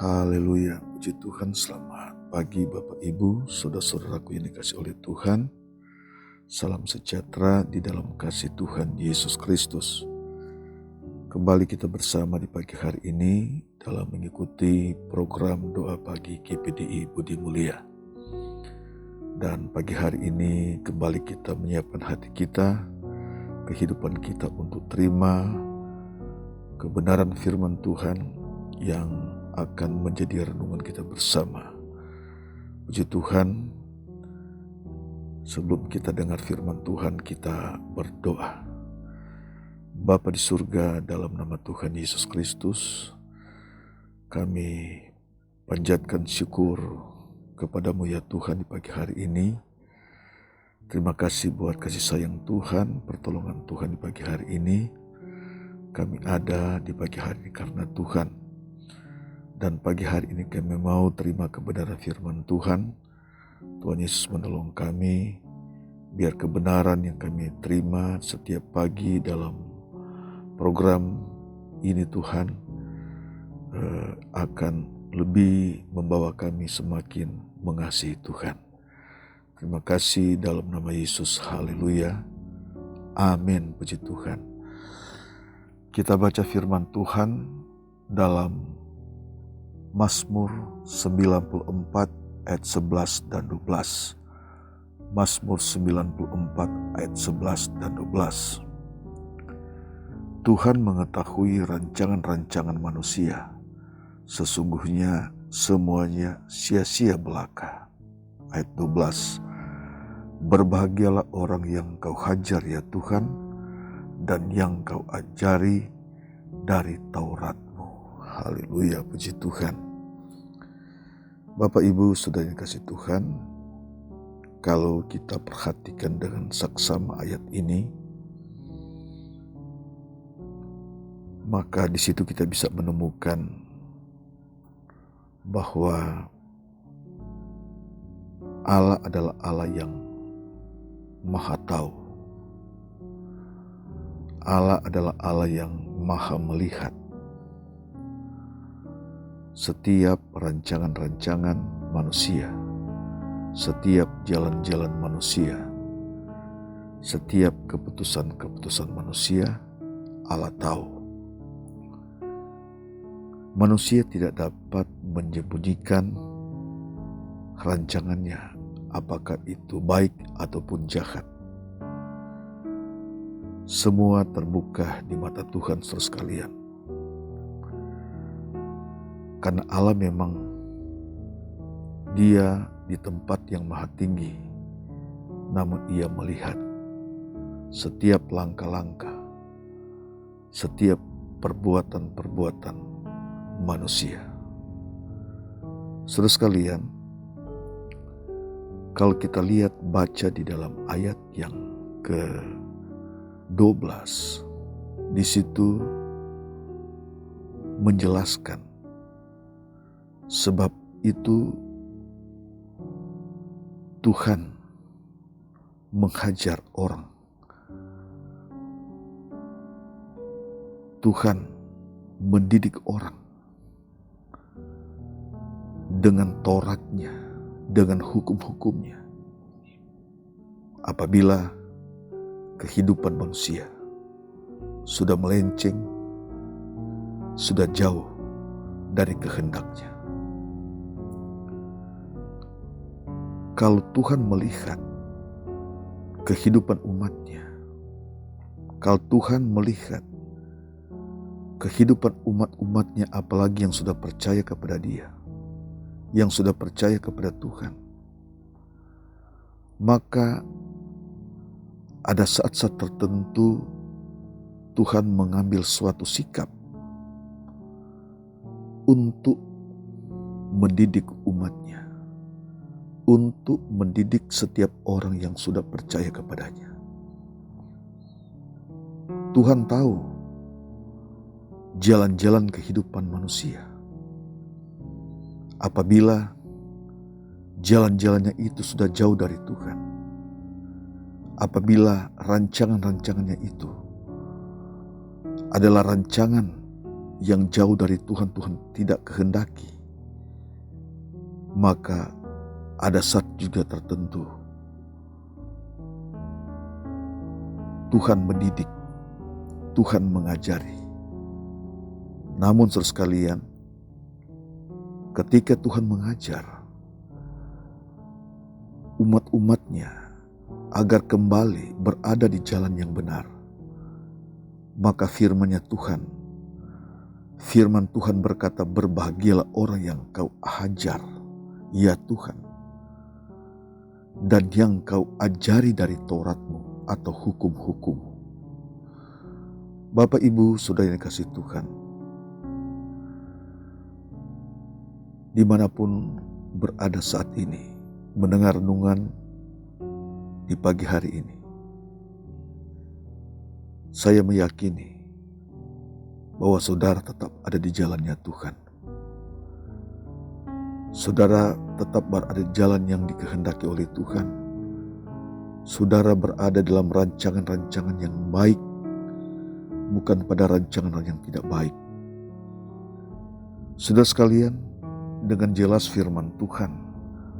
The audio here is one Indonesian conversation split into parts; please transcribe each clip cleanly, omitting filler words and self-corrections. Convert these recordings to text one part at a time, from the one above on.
Haleluya, puji Tuhan. Selamat pagi Bapak Ibu, saudara-saudaraku yang dikasihi oleh Tuhan. Salam sejahtera di dalam kasih Tuhan Yesus Kristus. Kembali kita bersama di pagi hari ini dalam mengikuti program doa pagi GPDI Budi Mulia. Dan pagi hari ini kembali kita menyiapkan hati kita, kehidupan kita untuk terima kebenaran firman Tuhan yang akan menjadi renungan kita bersama. Puji Tuhan, sebelum kita dengar firman Tuhan, kita berdoa. Bapa di surga, dalam nama Tuhan Yesus Kristus, kami panjatkan syukur kepadamu ya Tuhan di pagi hari ini. Terima kasih buat kasih sayang Tuhan, pertolongan Tuhan di pagi hari ini. Kami ada di pagi hari ini karena Tuhan. Dan pagi hari ini kami mau terima kebenaran firman Tuhan. Tuhan Yesus menolong kami, biar kebenaran yang kami terima setiap pagi dalam program ini Tuhan akan lebih membawa kami semakin mengasihi Tuhan. Terima kasih dalam nama Yesus, haleluya, amin, puji Tuhan. Kita baca firman Tuhan dalam Mazmur 94 ayat 11 dan 12. Mazmur 94 ayat 11 dan 12. Tuhan mengetahui rancangan-rancangan manusia, sesungguhnya semuanya sia-sia belaka. Ayat 12. Berbahagialah orang yang kau hajar ya Tuhan, dan yang kau ajari dari Taurat. Haleluya, puji Tuhan. Bapak Ibu sudah dikasih Tuhan, kalau kita perhatikan dengan saksama ayat ini, maka di situ kita bisa menemukan bahwa Allah adalah Allah yang Maha Tahu. Allah adalah Allah yang Maha Melihat setiap rancangan-rancangan manusia, setiap jalan-jalan manusia, setiap keputusan-keputusan manusia, Allah tahu. Manusia tidak dapat menyembunyikan rancangannya, apakah itu baik ataupun jahat. Semua terbuka di mata Tuhan saudara sekalian. Karena Allah memang Dia di tempat yang maha tinggi, namun Ia melihat setiap langkah-langkah, setiap perbuatan-perbuatan manusia. Saudara sekalian, kalau kita lihat baca di dalam ayat yang ke-12, di situ menjelaskan sebab itu Tuhan menghajar orang. Tuhan mendidik orang dengan Tauratnya, dengan hukum-hukumnya. Apabila kehidupan manusia sudah melenceng, sudah jauh dari kehendaknya. Kalau Tuhan melihat kehidupan umatnya, kalau Tuhan melihat kehidupan umat-umatnya, apalagi yang sudah percaya kepada Dia, yang sudah percaya kepada Tuhan, maka ada saat-saat tertentu Tuhan mengambil suatu sikap untuk mendidik umatnya, untuk mendidik setiap orang yang sudah percaya kepadanya. Tuhan tahu jalan-jalan kehidupan manusia. Apabila jalan-jalannya itu sudah jauh dari Tuhan, apabila rancangan-rancangannya itu adalah rancangan yang jauh dari Tuhan, Tuhan tidak kehendaki, maka ada saat juga tertentu Tuhan mendidik, Tuhan mengajari. Namun saudara sekalian, ketika Tuhan mengajar umat-umatnya agar kembali berada di jalan yang benar, maka firman Tuhan berkata, berbahagialah orang yang kau ajar, ya Tuhan, dan yang kau ajari dari Tauratmu atau hukum-hukum. Bapak, Ibu, Saudara yang dikasihi Tuhan, dimanapun berada saat ini, mendengar renungan di pagi hari ini, saya meyakini bahwa saudara tetap ada di jalannya Tuhan. Saudara tetap berada di jalan yang dikehendaki oleh Tuhan. Saudara berada dalam rancangan-rancangan yang baik, bukan pada rancangan yang tidak baik. Saudara sekalian, dengan jelas firman Tuhan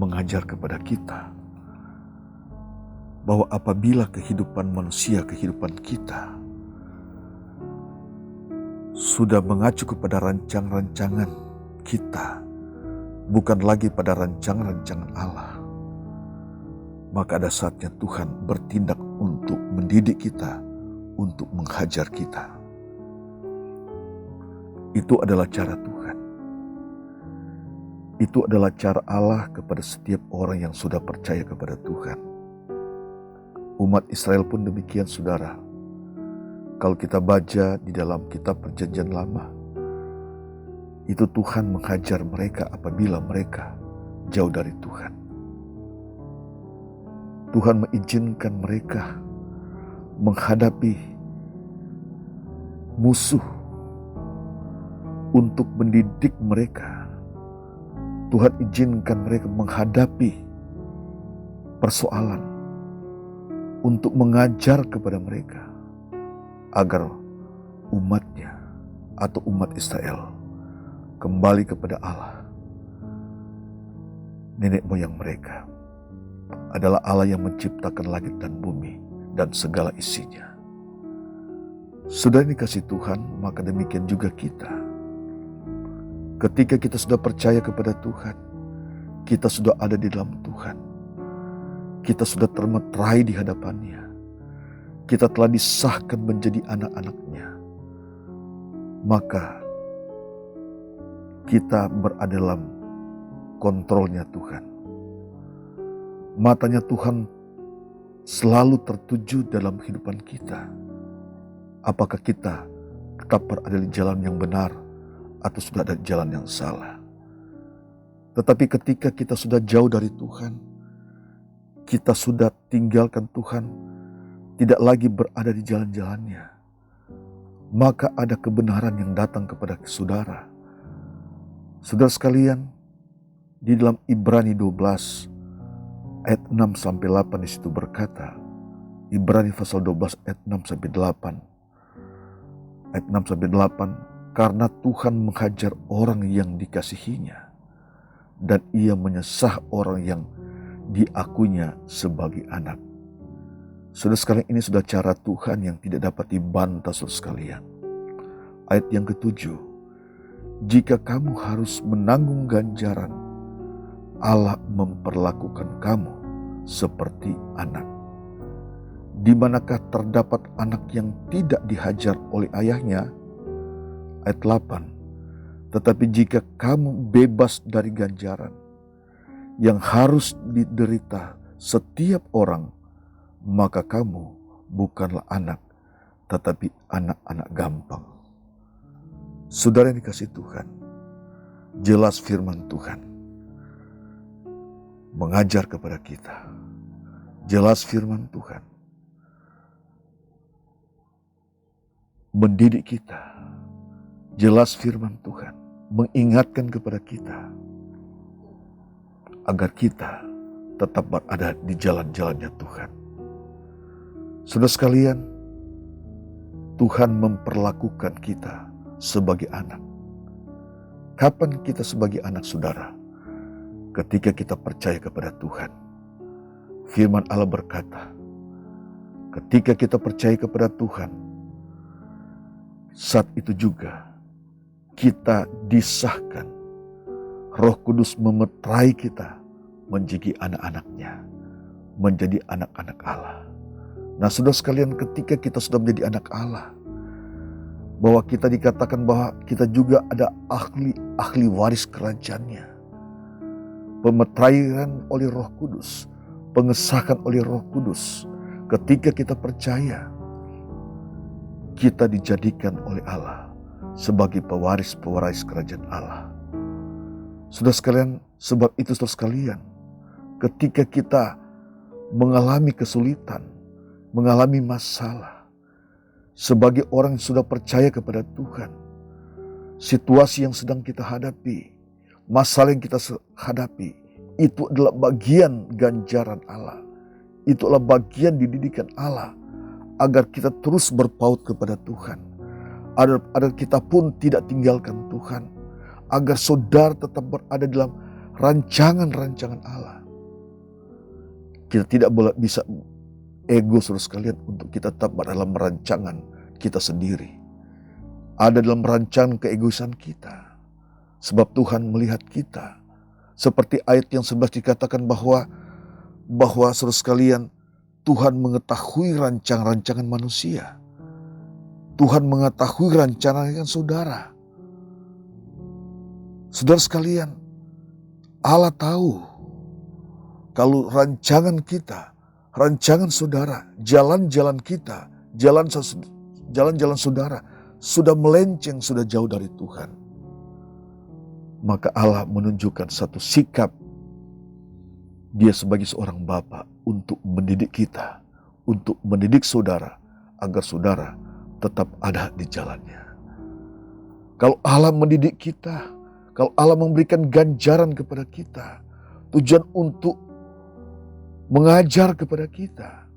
mengajar kepada kita bahwa apabila kehidupan manusia, kehidupan kita sudah mengacu kepada rancangan-rancangan kita, bukan lagi pada rancangan-rancangan Allah, maka ada saatnya Tuhan bertindak untuk mendidik kita, untuk menghajar kita. Itu adalah cara Tuhan. Itu adalah cara Allah kepada setiap orang yang sudah percaya kepada Tuhan. Umat Israel pun demikian, saudara. Kalau kita baca di dalam kitab Perjanjian Lama, itu Tuhan menghajar mereka apabila mereka jauh dari Tuhan. Tuhan mengizinkan mereka menghadapi musuh untuk mendidik mereka. Tuhan izinkan mereka menghadapi persoalan untuk mengajar kepada mereka agar umatnya atau umat Israel kembali kepada Allah. Nenek moyang mereka adalah Allah yang menciptakan langit dan bumi dan segala isinya. Sudah dikasih Tuhan, maka demikian juga kita. Ketika kita sudah percaya kepada Tuhan, kita sudah ada di dalam Tuhan, kita sudah termeterai di hadapannya, kita telah disahkan menjadi anak-anaknya, maka kita berada dalam kontrolnya Tuhan. Matanya Tuhan selalu tertuju dalam kehidupan kita. Apakah kita tetap berada di jalan yang benar atau sudah ada jalan yang salah. Tetapi ketika kita sudah jauh dari Tuhan, kita sudah tinggalkan Tuhan, tidak lagi berada di jalan-jalannya, maka ada kebenaran yang datang kepada saudara. Saudara sekalian, di dalam Ibrani 12 ayat 6-8 di situ berkata, Ibrani pasal 12 ayat 6-8. Ayat 6-8, karena Tuhan menghajar orang yang dikasihinya, dan ia menyesah orang yang diakuinya sebagai anak. Saudara sekalian, ini sudah cara Tuhan yang tidak dapat dibantah, saudara sekalian. Ayat yang ke-7, jika kamu harus menanggung ganjaran, Allah memperlakukan kamu seperti anak. Di manakah terdapat anak yang tidak dihajar oleh ayahnya? Ayat 8, tetapi jika kamu bebas dari ganjaran yang harus diderita setiap orang, maka kamu bukanlah anak, tetapi anak-anak gampang. Saudara yang dikasihi Tuhan, jelas firman Tuhan mengajar kepada kita. Jelas firman Tuhan mendidik kita. Jelas firman Tuhan mengingatkan kepada kita agar kita tetap berada di jalan-jalannya Tuhan. Saudara sekalian, Tuhan memperlakukan kita sebagai anak. Kapan kita sebagai anak, saudara? ketika kita percaya kepada Tuhan. Firman Allah berkata, ketika kita percaya kepada Tuhan, saat itu juga kita disahkan. Roh Kudus memeterai kita menjadi anak-anaknya, menjadi anak-anak Allah. Nah, saudara sekalian, ketika kita sudah menjadi anak Allah, bahwa kita dikatakan bahwa kita juga ada ahli waris kerajaannya. Pemeteraian oleh Roh Kudus, pengesahan oleh Roh Kudus. Ketika kita percaya, kita dijadikan oleh Allah sebagai pewaris kerajaan Allah. Saudara sekalian, sebab itu saudara sekalian, ketika kita mengalami kesulitan, mengalami masalah, sebagai orang yang sudah percaya kepada Tuhan, situasi yang sedang kita hadapi, masalah yang kita hadapi, itu adalah bagian ganjaran Allah. Itu adalah bagian dididikan Allah agar kita terus berpaut kepada Tuhan. Agar kita pun tidak tinggalkan Tuhan. Agar saudara tetap berada dalam rancangan-rancangan Allah. Kita tidak boleh bisa ego saudara sekalian untuk kita tetap dalam rancangan kita sendiri. Ada dalam rancangan keegoisan kita. Sebab Tuhan melihat kita. Seperti ayat yang 11 dikatakan bahwa saudara sekalian, Tuhan mengetahui rancangan manusia. Tuhan mengetahui rancangan saudara. Saudara sekalian, Allah tahu kalau rancangan kita, rancangan saudara, jalan-jalan kita, jalan-jalan saudara sudah melenceng, sudah jauh dari Tuhan. Maka Allah menunjukkan satu sikap Dia sebagai seorang bapa untuk mendidik kita, untuk mendidik saudara, agar saudara tetap ada di jalannya. Kalau Allah mendidik kita, kalau Allah memberikan ganjaran kepada kita, tujuan untuk mengajar kepada kita,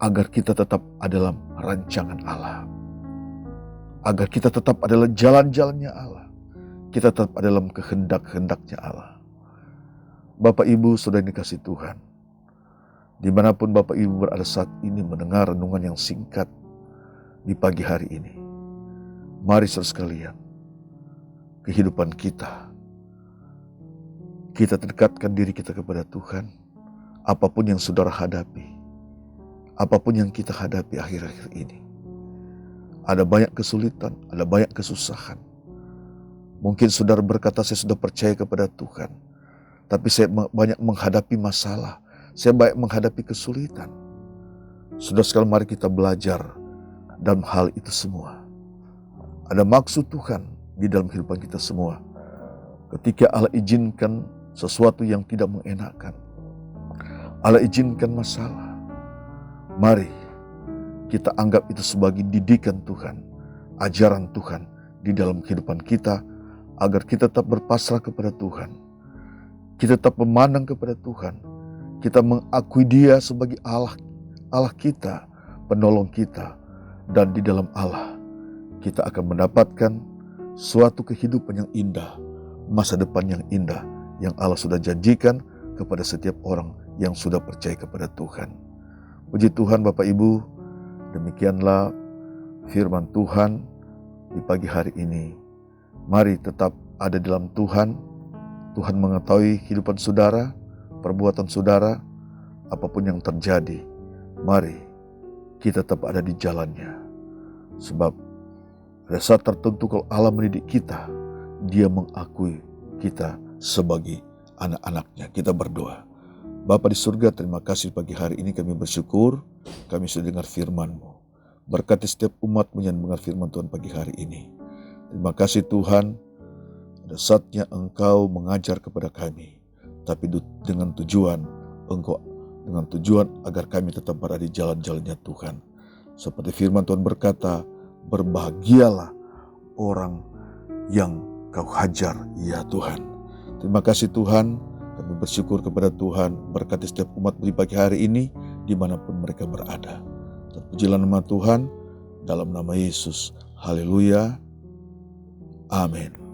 agar kita tetap ada dalam rancangan Allah. Agar kita tetap adalah jalan-jalannya Allah. Kita tetap ada dalam kehendak-kehendaknya Allah. Bapak Ibu saudara yang dikasihi Tuhan, dimanapun Bapak Ibu berada saat ini mendengar renungan yang singkat di pagi hari ini, mari saudara sekalian, kehidupan kita dekatkan diri kita kepada Tuhan. Apapun yang saudara hadapi, apapun yang kita hadapi akhir-akhir ini, ada banyak kesulitan, ada banyak kesusahan. Mungkin saudara berkata, saya sudah percaya kepada Tuhan, tapi saya banyak menghadapi masalah, saya banyak menghadapi kesulitan. Saudara sekalian, mari kita belajar dalam hal itu semua. Ada maksud Tuhan di dalam kehidupan kita semua. Ketika Allah izinkan sesuatu yang tidak mengenakan, Allah izinkan masalah, mari kita anggap itu sebagai didikan Tuhan, ajaran Tuhan di dalam kehidupan kita, agar kita tetap berpasrah kepada Tuhan. Kita tetap memandang kepada Tuhan. Kita mengakui Dia sebagai Allah kita, penolong kita. Dan di dalam Allah, kita akan mendapatkan suatu kehidupan yang indah, masa depan yang indah, yang Allah sudah janjikan kepada setiap orang yang sudah percaya kepada Tuhan. Puji Tuhan Bapak Ibu, demikianlah firman Tuhan di pagi hari ini. Mari tetap ada dalam Tuhan. Tuhan mengetahui kehidupan saudara, perbuatan saudara, apapun yang terjadi. Mari kita tetap ada di jalannya. Sebab pada saat tertentu kalau Allah mendidik kita, Dia mengakui kita sebagai anak-anaknya. Kita berdoa. Bapa di surga, terima kasih pagi hari ini kami bersyukur, kami sudah dengar firman-Mu. Berkati setiap umat-Mu yang mendengar firman Tuhan pagi hari ini. Terima kasih Tuhan, ada saatnya Engkau mengajar kepada kami, tapi dengan tujuan agar kami tetap berada di jalan-jalannya Tuhan. Seperti firman Tuhan berkata, berbahagialah orang yang Kau hajar, ya Tuhan. Terima kasih Tuhan, kami bersyukur kepada Tuhan, berkati setiap umat di pagi hari ini, dimanapun mereka berada. Terpujilah nama Tuhan, dalam nama Yesus. Haleluya. Amin.